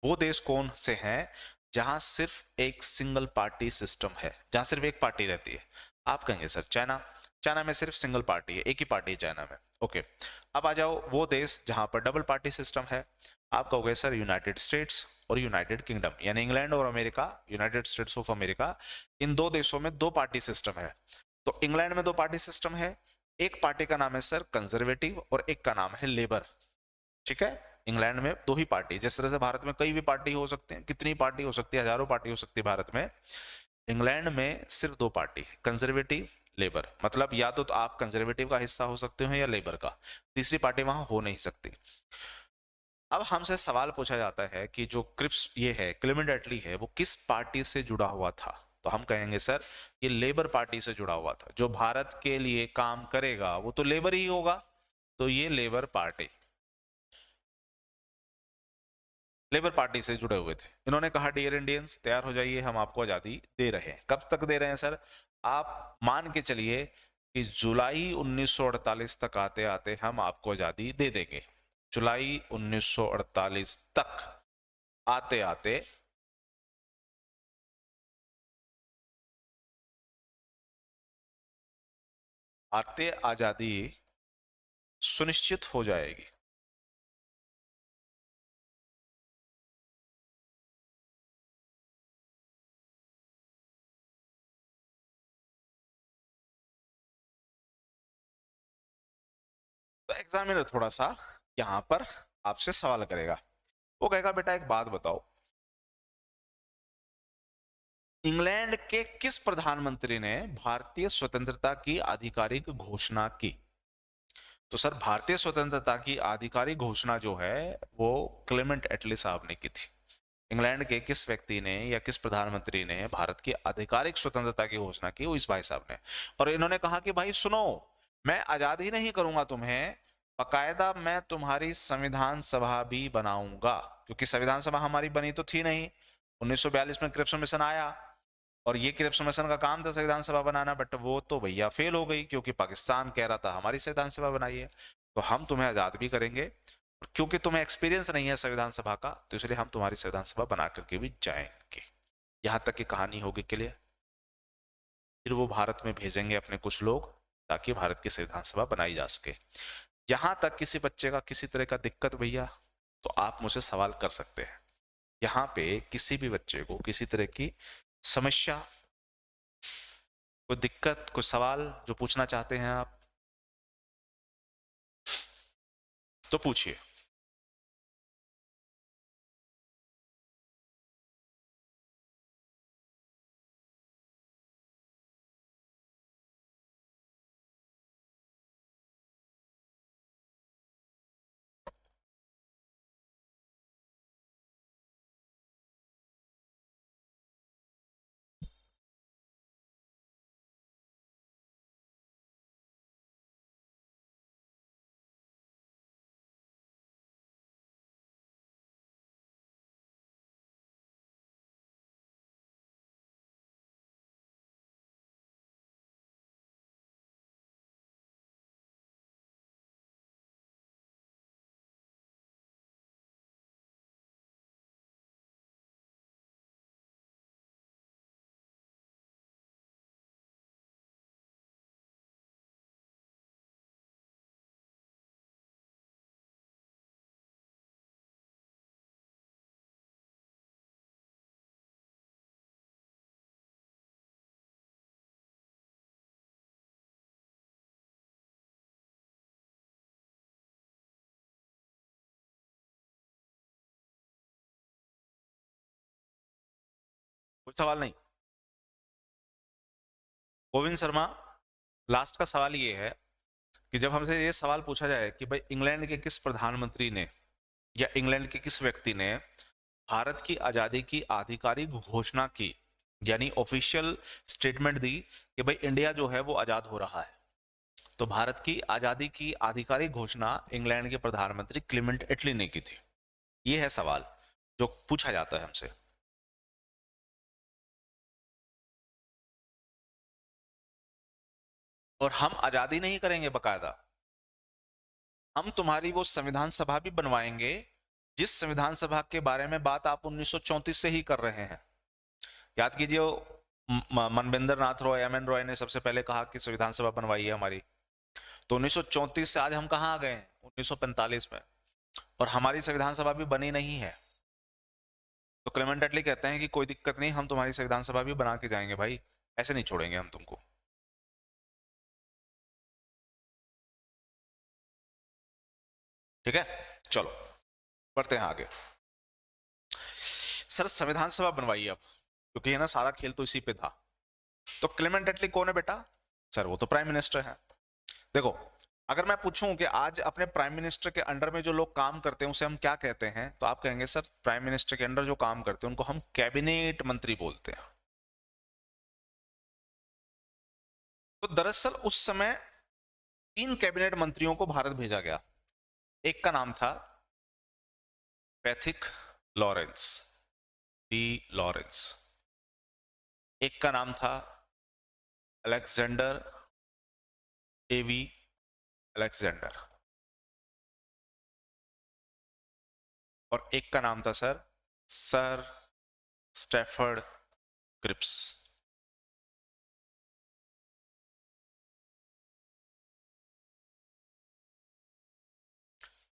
वो देश कौन से हैं जहां सिर्फ एक सिंगल पार्टी सिस्टम है, जहां सिर्फ एक पार्टी रहती है? आप कहेंगे सर चाइना। चाइना में सिर्फ सिंगल पार्टी है, एक ही पार्टी है चाइना में। ओके, अब आ जाओ वो देश जहां पर डबल पार्टी सिस्टम है। आप कहोगे सर यूनाइटेड स्टेट्स और यूनाइटेड किंगडम, यानी इंग्लैंड और America, United States of America, इन दो देशों में दो पार्टी सिस्टम है। तो इंग्लैंड में दो पार्टी सिस्टम है, एक पार्टी का नाम है सर कंजर्वेटिव और एक का नाम है लेबर। ठीक है, इंग्लैंड में दो ही पार्टी, जिस तरह से भारत में कई भी पार्टी हो सकते हैं, कितनी पार्टी हो सकती है, हजारों पार्टी हो सकती है भारत में, इंग्लैंड में सिर्फ दो पार्टी है, कंजर्वेटिव, लेबर। मतलब या तो आप कंजर्वेटिव का हिस्सा हो सकते हो या लेबर का, तीसरी पार्टी वहां हो नहीं सकती। अब हमसे सवाल पूछा जाता है कि जो क्रिप्स ये है, क्लेमेंट एटली है, वो किस पार्टी से जुड़ा हुआ था? तो हम कहेंगे सर ये लेबर पार्टी से जुड़ा हुआ था। जो भारत के लिए काम करेगा वो तो लेबर ही होगा, तो ये लेबर पार्टी से जुड़े हुए थे। इन्होंने कहा डियर इंडियंस तैयार हो जाइए, हम आपको आजादी दे रहे हैं। कब तक दे रहे हैं सर? आप मान के चलिए कि जुलाई 1948 तक आते आते हम आपको आजादी दे देंगे। जुलाई 1948 तक आते आते आजादी सुनिश्चित हो जाएगी। तो एग्जामिनर थोड़ा सा यहां पर आपसे सवाल करेगा। वो कहेगा बेटा एक बात बताओ, इंग्लैंड के किस प्रधानमंत्री ने भारतीय स्वतंत्रता की आधिकारिक घोषणा की? तो सर भारतीय स्वतंत्रता की आधिकारिक घोषणा जो है वो क्लेमेंट एटली साहब ने की थी। इंग्लैंड के किस व्यक्ति ने या किस प्रधानमंत्री ने भारत की आधिकारिक स्वतंत्रता की घोषणा की? वो इस भाई साहब ने। और इन्होंने कहा कि भाई सुनो, मैं आजाद ही नहीं करूंगा तुम्हें, बकायदा मैं तुम्हारी संविधान सभा भी बनाऊंगा। क्योंकि संविधान सभा हमारी बनी तो थी नहीं, 1942 में क्रिप्स मिशन आया और ये क्रिप्स मिशन का काम था संविधान सभा बनाना, बट वो तो भैया फेल हो गई क्योंकि पाकिस्तान कह रहा था हमारी संविधान सभा बनाइए। तो हम तुम्हें आजाद भी करेंगे, और क्योंकि तुम्हें एक्सपीरियंस नहीं है संविधान सभा का, तो इसलिए हम तुम्हारी संविधान सभा बना करके भी जाएंगे। यहां तक की कहानी होगी क्लियर। फिर वो भारत में भेजेंगे अपने कुछ लोग ताकि भारत की संविधान सभा बनाई जा सके। यहां तक किसी बच्चे का किसी तरह का दिक्कत भैया तो आप मुझे सवाल कर सकते हैं। यहाँ पे किसी भी बच्चे को किसी तरह की समस्या, कोई दिक्कत, कोई सवाल जो पूछना चाहते हैं आप तो पूछिए। कोई सवाल नहीं? गोविंद शर्मा, लास्ट का सवाल ये है कि जब हमसे ये सवाल पूछा जाए कि भाई इंग्लैंड के किस प्रधानमंत्री ने या इंग्लैंड के किस व्यक्ति ने भारत की आजादी की आधिकारिक घोषणा की, यानी ऑफिशियल स्टेटमेंट दी कि भाई इंडिया जो है वो आजाद हो रहा है, तो भारत की आजादी की आधिकारिक घोषणा इंग्लैंड के प्रधानमंत्री क्लेमेंट एटली ने की थी। ये है सवाल जो पूछा जाता है हमसे। और हम आजादी नहीं करेंगे, बकायदा हम तुम्हारी वो संविधान सभा भी बनवाएंगे जिस संविधान सभा के बारे में बात आप 1934 से ही कर रहे हैं। याद कीजिए मनविंदर नाथ रॉय, एम एन रॉय ने सबसे पहले कहा कि संविधान सभा बनवाई है हमारी। तो 1934 से आज हम कहाँ आ गए हैं? 1945 में। और हमारी संविधान सभा भी बनी नहीं है। तो क्लेमेंट एटली कहते हैं कि कोई दिक्कत नहीं, हम तुम्हारी संविधान सभा भी बना के जाएंगे भाई, ऐसे नहीं छोड़ेंगे हम तुमको। ठीक है, चलो बढ़ते हैं आगे। सर संविधान सभा बनवाइए अब, क्योंकि है ना सारा खेल तो इसी पे था। तो क्लेमेंट एटली कौन है बेटा? सर वो तो प्राइम मिनिस्टर है। देखो अगर मैं पूछूं कि आज अपने प्राइम मिनिस्टर के अंडर में जो लोग काम करते हैं उसे हम क्या कहते हैं, तो आप कहेंगे सर प्राइम मिनिस्टर के अंडर जो काम करते हैं उनको हम कैबिनेट मंत्री बोलते हैं। तो दरअसल उस समय 3 कैबिनेट मंत्रियों को भारत भेजा गया। एक का नाम था पैथिक लॉरेंस, डी लॉरेंस। एक का नाम था अलेक्जेंडर एवी अलेक्जेंडर, और एक का नाम था सर स्टैफर्ड क्रिप्स।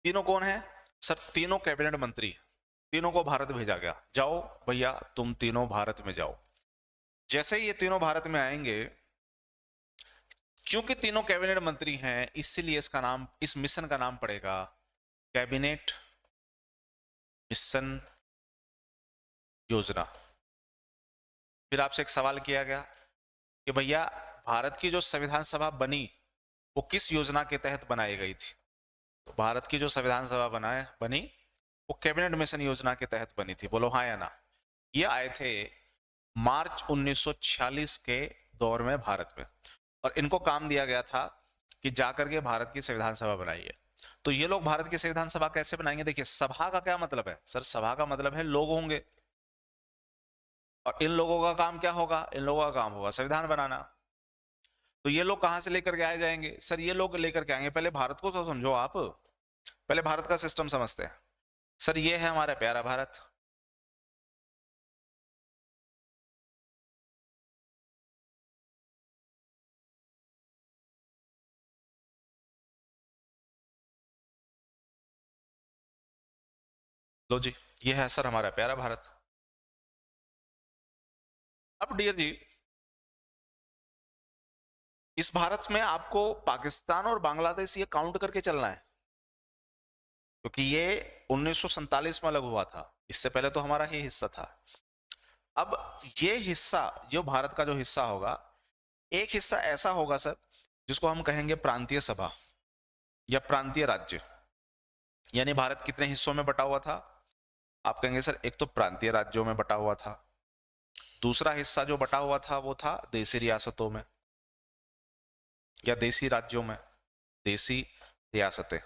तीनों कौन है सर? तीनों कैबिनेट मंत्री, तीनों को भारत भेजा गया, जाओ भैया तुम तीनों भारत में जाओ। जैसे ही ये तीनों भारत में आएंगे, क्योंकि तीनों कैबिनेट मंत्री हैं, इसीलिए इसका नाम, इस मिशन का नाम पड़ेगा कैबिनेट मिशन योजना। फिर आपसे एक सवाल किया गया कि भैया भारत की जो संविधान सभा बनी वो किस योजना के तहत बनाई गई थी? तो भारत की जो संविधान सभा बनी वो कैबिनेट मिशन योजना के तहत बनी थी। बोलो हाँ या ना। ये आए थे मार्च 1946 के दौर में भारत में, और इनको काम दिया गया था कि जाकर के भारत की संविधान सभा बनाइए। तो ये लोग भारत की संविधान सभा कैसे बनाएंगे? देखिए सभा का क्या मतलब है सर? सभा का मतलब है लोग होंगे, और इन लोगों का काम क्या होगा? इन लोगों का काम होगा संविधान बनाना। तो ये लोग कहां से लेकर के आए जाएंगे सर? ये लोग लेकर के आएंगे, पहले भारत को तो समझो आप, पहले भारत का सिस्टम समझते हैं। सर ये है हमारा प्यारा भारत, लो जी ये है सर हमारा प्यारा भारत। अब डियर जी, इस भारत में आपको पाकिस्तान और बांग्लादेश ये काउंट करके चलना है, क्योंकि ये 1947 में अलग हुआ था, इससे पहले तो हमारा ही हिस्सा था। अब ये हिस्सा, जो भारत का जो हिस्सा होगा, एक हिस्सा ऐसा होगा सर जिसको हम कहेंगे प्रांतीय सभा या प्रांतीय राज्य। यानी भारत कितने हिस्सों में बटा हुआ था? आप कहेंगे सर एक तो प्रांतीय राज्यों में बटा हुआ था, दूसरा हिस्सा जो बटा हुआ था वो था देशी रियासतों में या देशी राज्यों में, देशी रियासतें,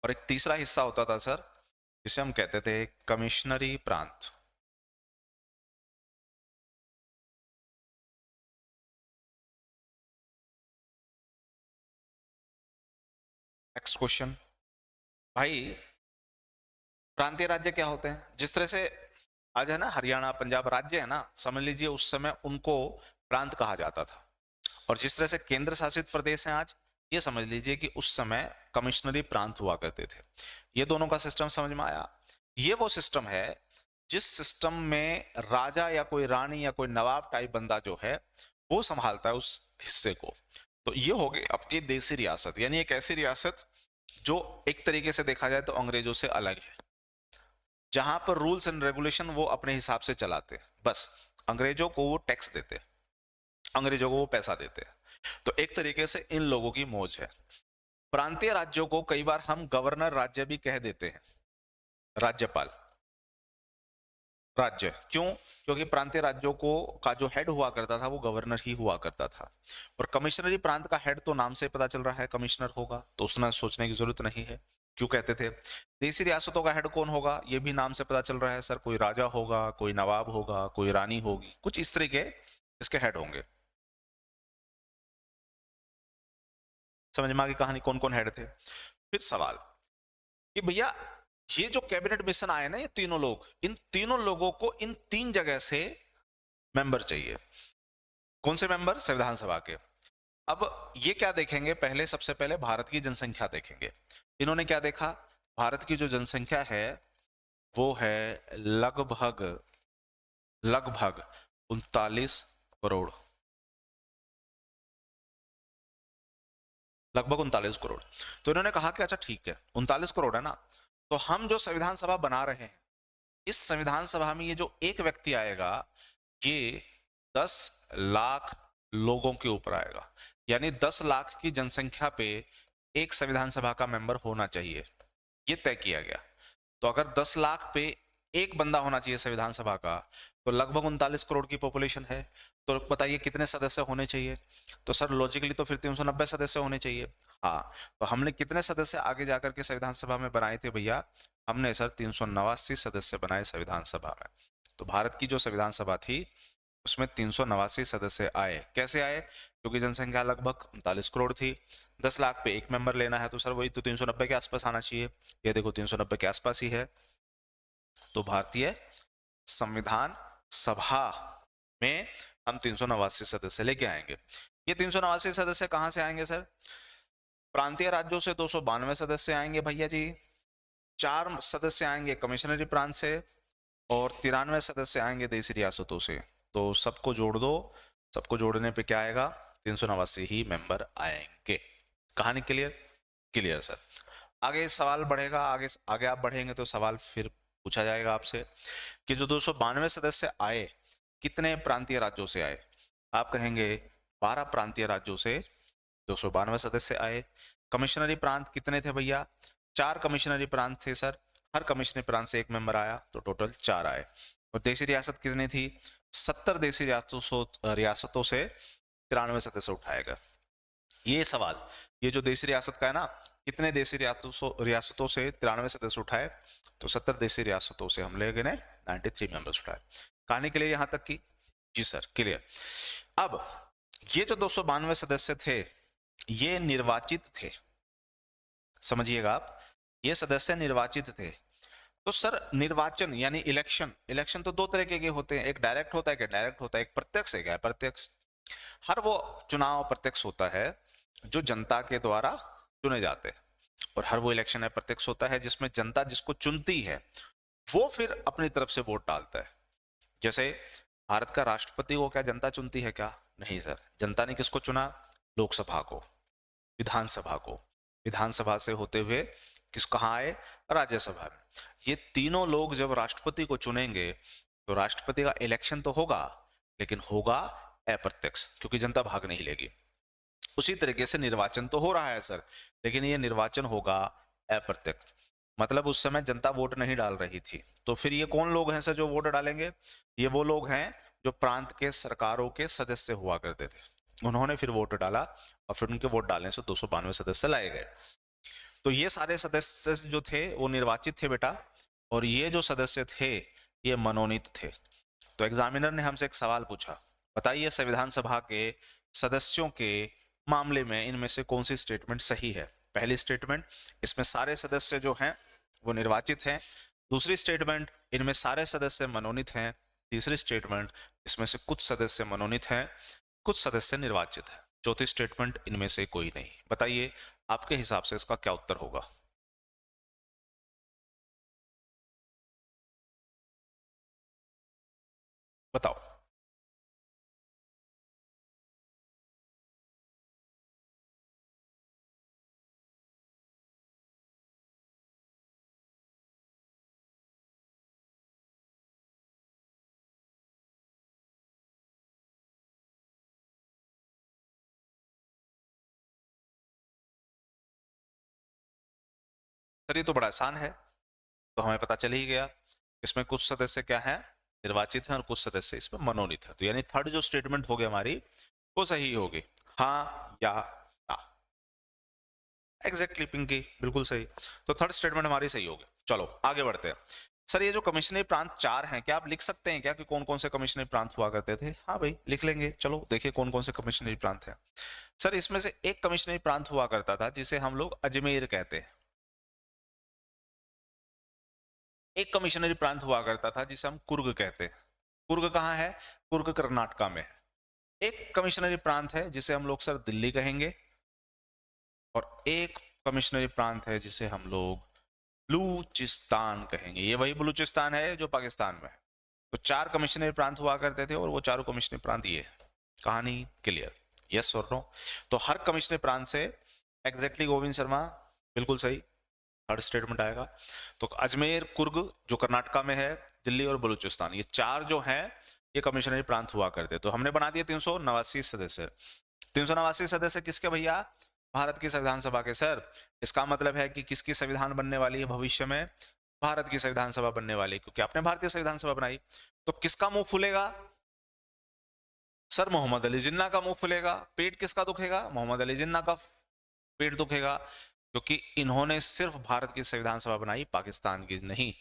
और एक तीसरा हिस्सा होता था सर जिसे हम कहते थे कमिश्नरी प्रांत। नेक्स्ट क्वेश्चन भाई, प्रांतीय राज्य क्या होते हैं? जिस तरह से आज है ना हरियाणा पंजाब राज्य है ना, समझ लीजिए उस समय उनको प्रांत कहा जाता था। और जिस तरह से केंद्र शासित प्रदेश हैं आज, ये समझ लीजिए कि उस समय कमिश्नरी प्रांत हुआ करते थे। ये दोनों का सिस्टम समझ में आया? ये वो सिस्टम है जिस सिस्टम में राजा या कोई रानी या कोई नवाब टाइप बंदा जो है वो संभालता है उस हिस्से को। तो ये हो गई आपकी देशी रियासत, यानी एक ऐसी रियासत जो एक तरीके से देखा जाए तो अंग्रेजों से अलग है, जहां पर रूल्स एंड रेगुलेशन वो अपने हिसाब से चलाते हैं। बस अंग्रेजों को वो टैक्स देते, अंग्रेजों को वो पैसा देते हैं। तो एक तरीके से इन लोगों की मौज है। प्रांतीय राज्यों को कई बार हम गवर्नर राज्य भी कह देते हैं, राज्यपाल राज्य। क्यों? क्योंकि प्रांतीय राज्यों को का जो हेड हुआ करता था वो गवर्नर ही हुआ करता था, और कमिश्नरी प्रांत का हेड तो नाम से पता चल रहा है कमिश्नर होगा, तो उसमें सोचने की जरूरत नहीं है क्यों कहते थे। देशी रियासतों का हेड कौन होगा? ये भी नाम से पता चल रहा है सर, कोई राजा होगा, कोई नवाब होगा, कोई रानी होगी, कुछ इस तरीके इसके हेड होंगे। समझ में आ गई कहानी, कौन कौन हेड थे। फिर सवाल कि भैया ये जो कैबिनेट मिशन आए ना, ये तीनों लोग, इन तीनों लोगों को इन 3 जगह से मेंबर चाहिए। कौन से मेंबर? संविधान सभा के। अब ये क्या देखेंगे? पहले सबसे पहले भारत की जनसंख्या देखेंगे। इन्होंने क्या देखा? भारत की जो जनसंख्या है वो है लगभग लगभग 39 करोड़, लगभग 39 करोड़। तो इन्होंने कहा कि अच्छा ठीक है 39 करोड़ है ना, तो हम जो संविधान सभा बना रहे हैं, इस संविधान सभा में ये जो एक व्यक्ति आएगा ये 10 लाख लोगों के ऊपर आएगा, यानी 10 लाख की जनसंख्या पे एक संविधान सभा का मेंबर होना चाहिए, ये तय किया गया। तो अगर 10 लाख पे एक बंदा होना चाहिए संविधान सभा का, तो लगभग 39 करोड़ की पॉपुलेशन है, तो बताइए कितने सदस्य होने चाहिए? तो सर लॉजिकली तो फिर 390 सदस्य होने चाहिए। हाँ, तो हमने कितने सदस्य आगे जाकर के संविधान सभा में बनाए थे भैया? हमने सर 389 सदस्य बनाए संविधान सभा में। तो भारत की जो संविधान सभा थी उसमें 389 सदस्य आए। कैसे आए? क्योंकि जनसंख्या लगभग 39 करोड़ थी, 10 लाख पे एक मेंबर लेना है, तो सर वही तो 390 के आसपास आना चाहिए। ये देखो 390 के आसपास ही है। तो भारतीय संविधान सभा में हम 389 सदस्य लेके आएंगे। ये 389 सदस्य कहां से आएंगे सर? प्रांतीय राज्यों से 292 सदस्य आएंगे भैया जी, 4 सदस्य आएंगे कमिश्नरी प्रांत से, और 93 सदस्य आएंगे देशी रियासतों से। तो सबको जोड़ दो, सबको जोड़ने पे क्या आएगा? 389 ही मेंबर आएंगे। कहानी क्लियर? Clear sir. आगे सवाल बढ़ेगा, आगे आगे आप बढ़ेंगे तो सवाल फिर पूछा जाएगा आपसे कि जो 292 सदस्य आए कितने प्रांतीय राज्यों से आए? आप कहेंगे 12 प्रांतीय राज्यों से 292 सदस्य आए। कमिश्नरी प्रांत कितने थे भैया? 4 कमिश्नरी प्रांत थे सर, हर कमिश्नरी प्रांत से एक मेंबर आया, तो टोटल 4 आए। और देशी रियासत कितनी थी? 70 देशी रियासतों से 93 सदस्य उठाए गए। ये सवाल, ये जो देशी रियासत का है ना, कितने देशी रियासतों से 93 सदस्य उठाए? तो 70 देशी रियासतों से हम ले गए 93 मेंबर्स उठाए। कहानी के लिए यहां तक की? जी सर क्लियर। अब ये जो 292 सदस्य थे ये निर्वाचित थे, समझिएगा आप, ये सदस्य निर्वाचित थे। तो सर निर्वाचन यानी इलेक्शन, इलेक्शन तो दो तरह के होते हैं, एक डायरेक्ट होता है, एक डायरेक्ट होता है, एक प्रत्यक्ष है, क्या प्रत्यक्ष। हर वो चुनाव प्रत्यक्ष होता है जो जनता के द्वारा चुने जाते हैं, और हर वो इलेक्शन है प्रत्यक्ष होता है जिसमें जनता जिसको चुनती है वो फिर अपनी तरफ से वोट डालता है। जैसे भारत का राष्ट्रपति को क्या जनता चुनती है क्या? नहीं सर, जनता ने किसको चुना? लोकसभा को, विधानसभा को, विधानसभा से होते हुए किस कहाँ आए? राज्यसभा में। ये तीनों लोग जब राष्ट्रपति को चुनेंगे तो राष्ट्रपति का इलेक्शन तो होगा, लेकिन होगा अप्रत्यक्ष, क्योंकि जनता भाग नहीं लेगी। उसी तरीके से निर्वाचन तो हो रहा है सर, लेकिन ये निर्वाचन होगा अप्रत्यक्ष, मतलब उस समय जनता वोट नहीं डाल रही थी। तो फिर ये कौन लोग हैं सर जो वोट डालेंगे? ये वो लोग हैं जो प्रांत के सरकारों के सदस्य हुआ करते थे, उन्होंने फिर वोट डाला और फिर उनके वोट डालने से 292 सदस्य लाए गए। तो ये सारे सदस्य जो थे वो निर्वाचित थे बेटा, और ये जो सदस्य थे ये मनोनीत थे। तो एग्जामिनर ने हमसे एक सवाल पूछा, बताइए संविधान सभा के सदस्यों के मामले में इनमें से कौन सी स्टेटमेंट सही है? पहली स्टेटमेंट, इसमें सारे सदस्य जो हैं वो निर्वाचित हैं। दूसरी स्टेटमेंट, इनमें सारे सदस्य मनोनीत हैं। तीसरी स्टेटमेंट, इसमें से कुछ सदस्य मनोनीत हैं, कुछ सदस्य निर्वाचित हैं। चौथी स्टेटमेंट, इनमें से कोई नहीं। बताइए आपके हिसाब से इसका क्या उत्तर होगा? बताओ। सर ये तो बड़ा आसान है, तो हमें पता चल ही गया, इसमें कुछ सदस्य क्या है? निर्वाचित हैं, और कुछ सदस्य इसमें मनोनीत है। तो यानी थर्ड जो स्टेटमेंट हो गई हमारी वो सही होगी, हाँ या ना। एग्जैक्टली पिंकी, बिल्कुल सही। तो थर्ड स्टेटमेंट हमारी सही होगी। चलो आगे बढ़ते हैं। सर ये जो कमिश्नरी प्रांत 4 हैं, क्या आप लिख सकते हैं क्या कि कौन कौन से कमिश्नरी प्रांत हुआ करते थे? हाँ भाई लिख लेंगे। चलो देखिए कौन कौन से कमिश्नरी प्रांत हैं। सर इसमें से एक कमिश्नरी प्रांत हुआ करता था जिसे हम लोग अजमेर कहते हैं। एक कमिश्नरी प्रांत हुआ करता था जिसे हम कुर्ग कहते हैं। कुर्ग कहाँ है? कुर्ग कर्नाटका में है। एक कमिश्नरी प्रांत है जिसे हम लोग सर दिल्ली कहेंगे, और एक कमिश्नरी प्रांत है जिसे हम लोग बलूचिस्तान कहेंगे। ये वही बलूचिस्तान है जो पाकिस्तान में है। तो 4 कमिश्नरी प्रांत हुआ करते थे, और वो चारों कमिश्नरी प्रांत ये है। कहानी क्लियर? यस और नो? तो हर कमिश्नरी प्रांत से एग्जैक्टली गोविंद शर्मा बिल्कुल सही, थर्ड स्टेटमेंट आएगा। तो अजमेर, कुर्ग जो कर्नाटका में है, दिल्ली और बलूचिस्तान, ये 4 जो हैं ये कमिश्नरी प्रांत हुआ करते। तो हमने बना दिए 389 सदस्य। 389 सदस्य किसके भैया? भारत की संविधान सभा के सर। इसका मतलब है कि किसकी संविधान बनने वाली है भविष्य में? भारत की संविधान सभा बनने वाली, क्योंकि आपने भारतीय संविधान सभा बनाई। तो किसका मुंह फूलेगा सर? मोहम्मद अली जिन्ना का मुंह फूलेगा। पेट किसका दुखेगा? मोहम्मद अली जिन्ना का पेट दुखेगा, क्योंकि इन्होंने सिर्फ भारत की संविधान सभा बनाई, पाकिस्तान की नहीं।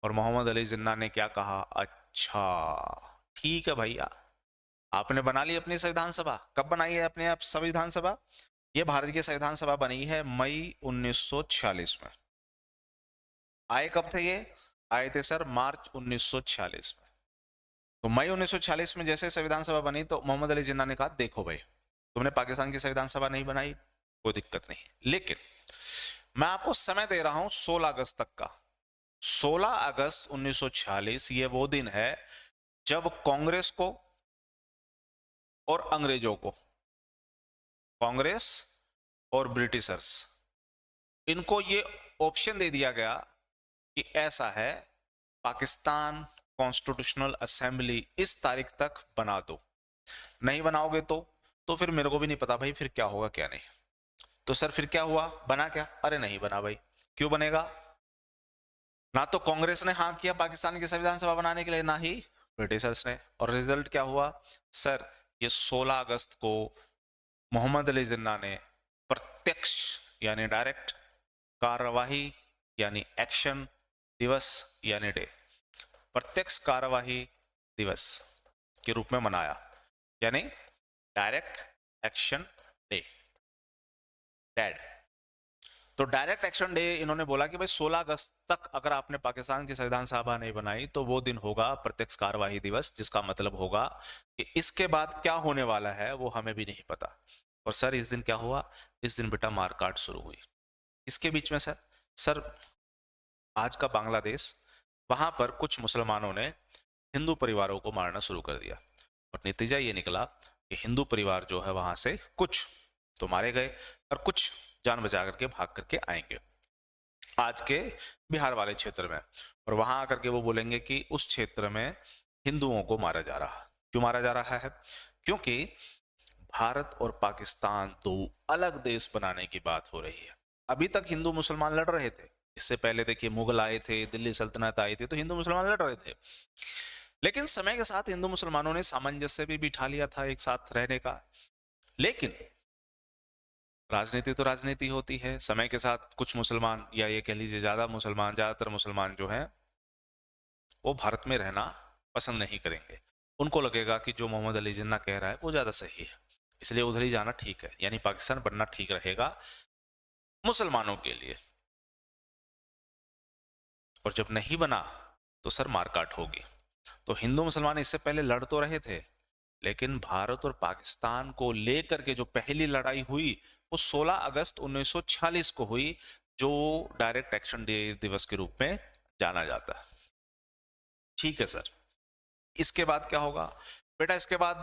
और मोहम्मद अली जिन्ना ने क्या कहा? अच्छा ठीक है भैया, आपने बना ली अपनी संविधान सभा। कब बनाई है अपने आप संविधान सभा? ये भारत की संविधान सभा बनी है मई 1946 में। आए कब थे ये? आए थे सर मार्च 1946 में। तो मई 1946 में जैसे संविधान सभा बनी तो मोहम्मद अली जिन्ना ने कहा देखो भाई, तुमने पाकिस्तान की संविधान सभा नहीं बनाई, कोई दिक्कत नहीं, लेकिन मैं आपको समय दे रहा हूं 16 अगस्त तक का। 16 अगस्त 1946 ये वो दिन है जब कांग्रेस को और अंग्रेजों को, कांग्रेस और ब्रिटिशर्स, इनको ये ऑप्शन दे दिया गया कि ऐसा है, पाकिस्तान कॉन्स्टिट्यूशनल असेंबली इस तारीख तक बना दो, नहीं बनाओगे तो फिर मेरे को भी नहीं पता भाई फिर क्या होगा क्या नहीं। तो सर फिर क्या हुआ? बना क्या? अरे नहीं बना भाई। क्यों बनेगा? ना तो कांग्रेस ने हाँ किया पाकिस्तान की संविधान सभा बनाने के लिए, ना ही ब्रिटिशर्स ने। और रिजल्ट क्या हुआ सर? ये 16 अगस्त को मोहम्मद अली जिन्ना ने प्रत्यक्ष यानी डायरेक्ट, कार्यवाही यानी एक्शन, दिवस यानी डे, प्रत्यक्ष कार्यवाही दिवस के रूप में मनाया, यानी डायरेक्ट एक्शन डे, डैड। तो डायरेक्ट एक्शन डे इन्होंने बोला कि भाई 16 अगस्त तक अगर आपने पाकिस्तान की संविधान सभा नहीं बनाई तो वो दिन होगा प्रत्यक्ष कार्यवाही दिवस, जिसका मतलब होगा कि इसके बाद क्या होने वाला है वो हमें भी नहीं पता। और सर इस दिन क्या हुआ? इस दिन बेटा मारकाट शुरू हुई। इसके बीच में सर आज का बांग्लादेश, वहां पर कुछ मुसलमानों ने हिंदू परिवारों को मारना शुरू कर दिया, और नतीजा ये निकला कि हिंदू परिवार जो है वहां से कुछ तो मारे गए और कुछ जान बचा करके भाग करके आएंगे आज के बिहार वाले क्षेत्र में, और वहां आकर के वो बोलेंगे कि उस क्षेत्र में हिंदुओं को मारा जा रहा है। क्यों मारा जा रहा है? क्योंकि भारत और पाकिस्तान दो अलग देश बनाने की बात हो रही है। अभी तक हिंदू मुसलमान लड़ रहे थे, इससे पहले देखिए मुगल आए थे, दिल्ली सल्तनत आई थी, तो हिंदू मुसलमान लड़ रहे थे। लेकिन समय के साथ हिंदू मुसलमानों ने सामंजस्य भी बिठा लिया था एक साथ रहने का। लेकिन राजनीति तो राजनीति होती है, समय के साथ कुछ मुसलमान, या ये कह लीजिए ज्यादातर मुसलमान जो हैं वो भारत में रहना पसंद नहीं करेंगे। उनको लगेगा कि जो मोहम्मद अली जिन्ना कह रहा है वो ज्यादा सही है, इसलिए उधर ही जाना ठीक है, यानी पाकिस्तान बनना ठीक रहेगा मुसलमानों के लिए। और जब नहीं बना तो सर मारकाट होगी। तो हिंदू मुसलमान इससे पहले लड़ तो रहे थे, लेकिन भारत और पाकिस्तान को लेकर के जो पहली लड़ाई हुई वो 16 अगस्त 1946 को हुई, जो डायरेक्ट एक्शन डे दिवस के रूप में जाना जाता है। ठीक है सर, इसके बाद क्या होगा बेटा? इसके बाद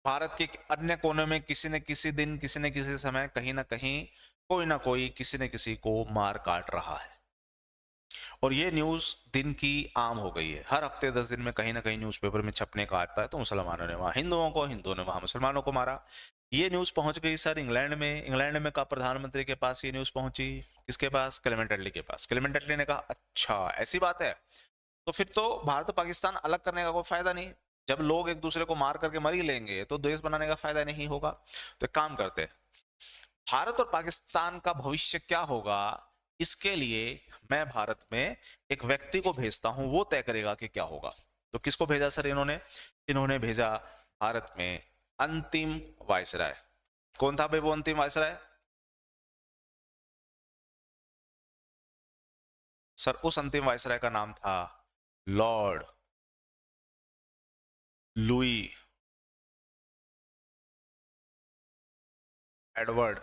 भारत के अन्य कोने में किसी न किसी दिन, किसी न किसी समय, कहीं ना कहीं कोई ना कोई किसी न किसी को मार काट रहा है। और ये न्यूज दिन की आम हो गई है, हर हफ्ते 10 दिन में कहीं ना कहीं न्यूज़पेपर में छपने का आता है, तो मुसलमानों ने वहां हिंदुओं को, हिंदुओं ने वहां मुसलमानों को मारा। ये न्यूज पहुंच गई सर इंग्लैंड में। इंग्लैंड में का प्रधानमंत्री के पास ये न्यूज पहुंची। किसके पास? क्लेमेंट एटली के पास। क्लेमेंट एटली ने कहा अच्छा ऐसी बात है, तो फिर तो भारत और पाकिस्तान अलग करने का कोई फायदा नहीं। जब लोग एक दूसरे को मार करके मर ही लेंगे तो देश बनाने का फायदा नहीं होगा। तो एक काम करते हैं, भारत और पाकिस्तान का भविष्य क्या होगा, इसके लिए मैं भारत में एक व्यक्ति को भेजता हूं, वो तय करेगा कि क्या होगा। तो किसको भेजा सर इन्होंने भेजा भारत में अंतिम वायसराय। कौन था भाई वो अंतिम वायसराय? सर उस अंतिम वायसराय का नाम था लॉर्ड लुई एडवर्ड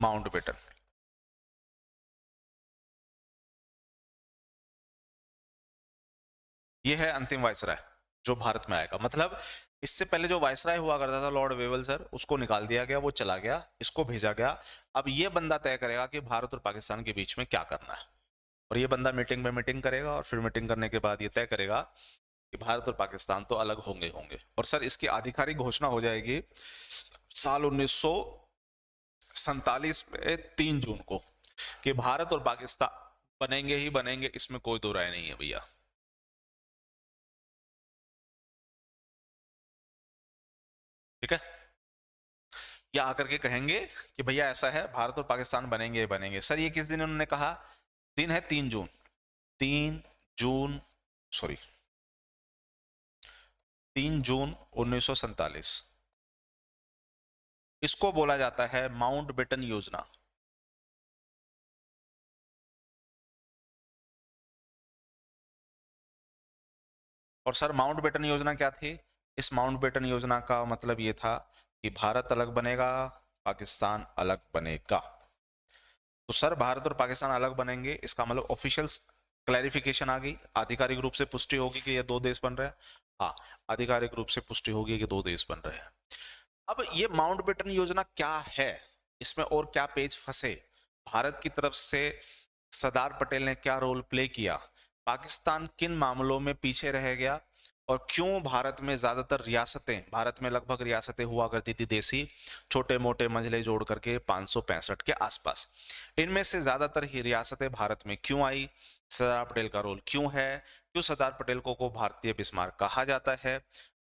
माउंटबेटन। ये है अंतिम वायसराय जो भारत में आएगा। मतलब इससे पहले जो वायसराय हुआ करता था लॉर्ड वेवल सर, उसको निकाल दिया गया, वो चला गया, इसको भेजा गया। अब ये बंदा तय करेगा कि भारत और पाकिस्तान के बीच में क्या करना है। और ये बंदा मीटिंग में मीटिंग करेगा और फिर मीटिंग करने के बाद ये तय करेगा कि भारत और पाकिस्तान तो अलग होंगे होंगे। और सर इसकी आधिकारिक घोषणा हो जाएगी साल 1947 में 3 जून को कि भारत और पाकिस्तान बनेंगे ही बनेंगे, इसमें कोई दो राय नहीं है भैया। ठीक है, या आकर के कहेंगे कि भैया ऐसा है, भारत और पाकिस्तान बनेंगे बनेंगे। सर ये किस दिन उन्होंने कहा? दिन है 3 जून, 3 जून, सॉरी 3 जून 1947। इसको बोला जाता है माउंटबेटन योजना। और सर माउंटबेटन योजना क्या थी? इस माउंटबेटन योजना का मतलब ये था कि भारत अलग बनेगा, पाकिस्तान अलग बनेगा। तो सर भारत और पाकिस्तान अलग बनेंगे, इसका मतलब ऑफिशियल क्लैरिफिकेशन आ गई, आधिकारिक रूप से पुष्टि होगी कि ये 2 देश बन रहे हैं। हाँ, आधिकारिक रूप से पुष्टि होगी कि 2 देश बन रहे हैं। अब ये माउंटबेटन योजना क्या है, इसमें और क्या पेच फंसे, भारत की तरफ से सरदार पटेल ने क्या रोल प्ले किया, पाकिस्तान किन मामलों में पीछे रह गया, और क्यों भारत में ज्यादातर रियासतें, भारत में लगभग रियासतें हुआ करती थी देसी, छोटे मोटे मंझले जोड़ करके 565 के आसपास, इनमें से ज्यादातर ही रियासतें भारत में क्यों आई, सरदार पटेल का रोल क्यों है, क्यों सरदार पटेल को भारतीय बिस्मार्क कहा जाता है,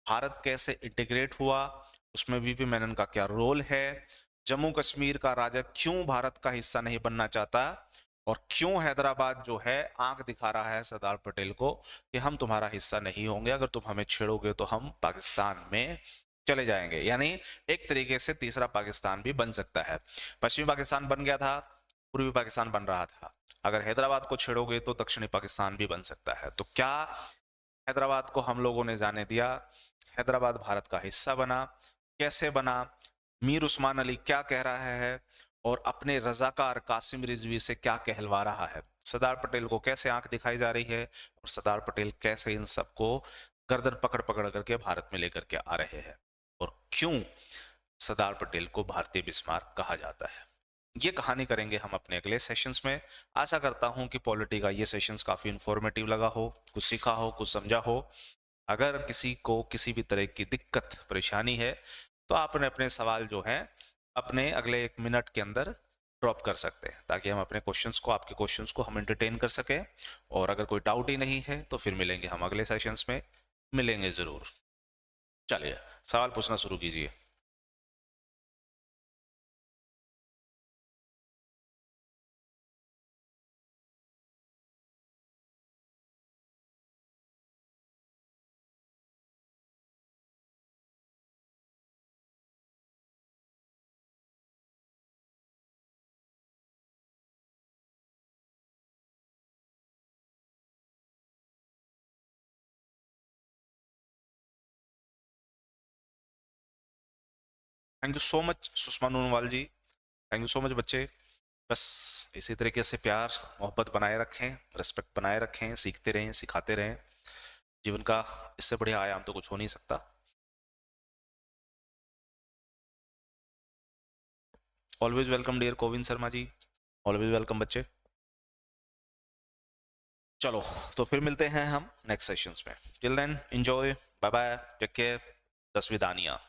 भारत कैसे इंटीग्रेट हुआ, उसमें वीपी मेनन का क्या रोल है, जम्मू कश्मीर का राजा क्यों भारत का हिस्सा नहीं बनना चाहता, और क्यों हैदराबाद जो है आंख दिखा रहा है सरदार पटेल को कि हम तुम्हारा हिस्सा नहीं होंगे, अगर तुम हमें छेड़ोगे तो हम पाकिस्तान में चले जाएंगे। यानी एक तरीके से तीसरा पाकिस्तान भी बन सकता है। पश्चिमी पाकिस्तान बन गया था, पूर्वी पाकिस्तान बन रहा था, अगर हैदराबाद को छेड़ोगे तो दक्षिणी पाकिस्तान भी बन सकता है। तो क्या हैदराबाद को हम लोगों ने जाने दिया? हैदराबाद भारत का हिस्सा बना, कैसे बना, मीर उस्मान अली क्या कह रहा है, और अपने रजाकार कासिम रिजवी से क्या कहलवा रहा है, सरदार पटेल को कैसे आंख दिखाई जा रही है, और सरदार पटेल कैसे इन सबको गर्दन पकड़ पकड़ करके भारत में लेकर के आ रहे हैं, और क्यों सरदार पटेल को भारतीय बिस्मार्क कहा जाता है। ये कहानी करेंगे हम अपने अगले सेशंस में। आशा करता हूं कि पॉलिटी का ये सेशंस काफी इंफॉर्मेटिव लगा हो, कुछ सीखा हो, कुछ समझा हो। अगर किसी को किसी भी तरह की दिक्कत परेशानी है तो आपने अपने सवाल जो हैं अपने अगले 1 मिनट के अंदर ड्रॉप कर सकते हैं, ताकि हम अपने क्वेश्चंस को, आपके क्वेश्चंस को हम एंटरटेन कर सकें। और अगर कोई डाउट ही नहीं है तो फिर मिलेंगे हम अगले सेशंस में, मिलेंगे जरूर। चलिए सवाल पूछना शुरू कीजिए। Thank you so much Sushma Noonwal ji, thank you so much बच्चे। बस इसी तरीके से प्यार मोहब्बत बनाए रखें, रिस्पेक्ट बनाए रखें, सीखते रहें, सिखाते रहें। जीवन का इससे बढ़िया आयाम तो कुछ हो नहीं सकता। Always welcome dear Kovind Sharma ji, always welcome बच्चे। चलो तो फिर मिलते हैं हम नेक्स्ट सेशंस में। Till then enjoy, bye bye, take care, तस्वीदानिया।